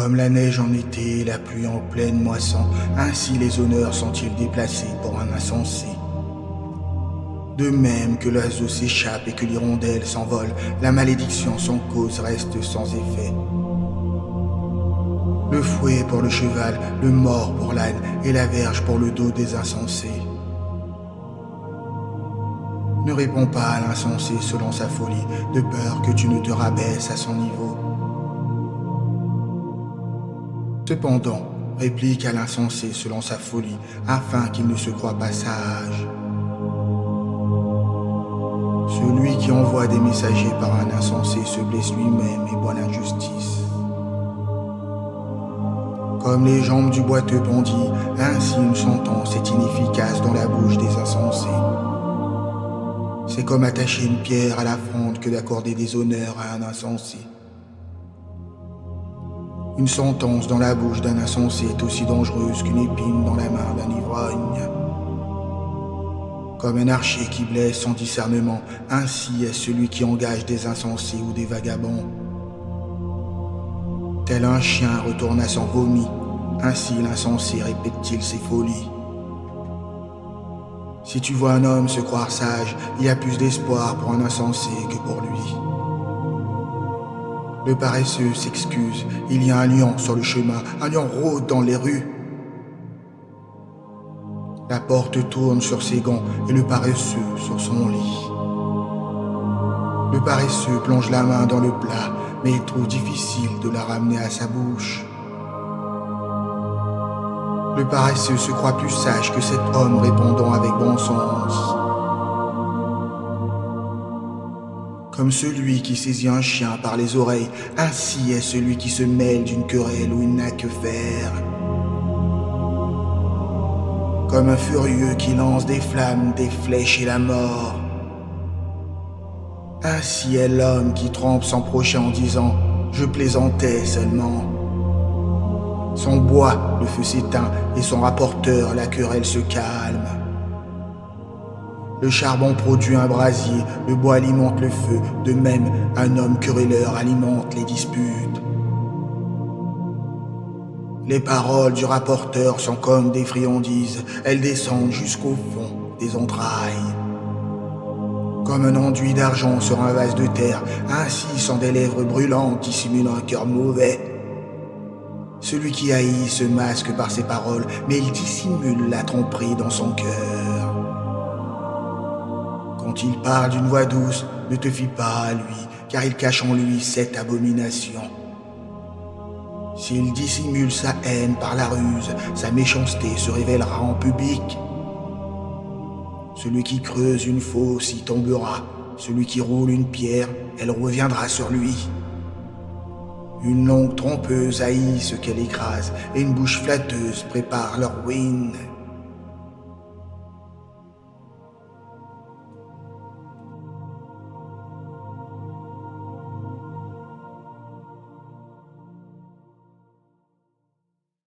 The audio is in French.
Comme la neige en été, la pluie en pleine moisson, ainsi les honneurs sont-ils déplacés pour un insensé. De même que l'oiseau s'échappe et que l'hirondelle s'envole, la malédiction sans cause reste sans effet. Le fouet pour le cheval, le mors pour l'âne et la verge pour le dos des insensés. Ne réponds pas à l'insensé selon sa folie, de peur que tu ne te rabaisses à son niveau. Cependant, réplique à l'insensé selon sa folie, afin qu'il ne se croie pas sage. Celui qui envoie des messagers par un insensé se blesse lui-même et boit l'injustice. Comme les jambes du boiteux bandit, ainsi une sentence est inefficace dans la bouche des insensés. C'est comme attacher une pierre à la fronde que d'accorder des honneurs à un insensé. Une sentence dans la bouche d'un insensé est aussi dangereuse qu'une épine dans la main d'un ivrogne. Comme un archer qui blesse sans discernement, ainsi est celui qui engage des insensés ou des vagabonds. Tel un chien retourne à son vomi, ainsi l'insensé répète-t-il ses folies. Si tu vois un homme se croire sage, il y a plus d'espoir pour un insensé que pour lui. Le paresseux s'excuse, il y a un lion sur le chemin, un lion rôde dans les rues. La porte tourne sur ses gonds et le paresseux sur son lit. Le paresseux plonge la main dans le plat, mais il trouve difficile de la ramener à sa bouche. Le paresseux se croit plus sage que cet homme répondant avec bon sens. Comme celui qui saisit un chien par les oreilles, ainsi est celui qui se mêle d'une querelle où il n'a que faire. Comme un furieux qui lance des flammes, des flèches et la mort. Ainsi est l'homme qui trompe son prochain en disant « Je plaisantais seulement ». Son bois, le feu s'éteint, et son rapporteur, la querelle se calme. Le charbon produit un brasier, le bois alimente le feu, de même un homme querelleur alimente les disputes. Les paroles du rapporteur sont comme des friandises, elles descendent jusqu'au fond des entrailles. Comme un enduit d'argent sur un vase de terre, ainsi sont des lèvres brûlantes dissimulant un cœur mauvais. Celui qui haït se masque par ses paroles, mais il dissimule la tromperie dans son cœur. Quand il parle d'une voix douce, ne te fie pas à lui, car il cache en lui cette abomination. S'il dissimule sa haine par la ruse, sa méchanceté se révélera en public. Celui qui creuse une fosse y tombera, celui qui roule une pierre, elle reviendra sur lui. Une langue trompeuse haït ce qu'elle écrase, et une bouche flatteuse prépare leur ruine.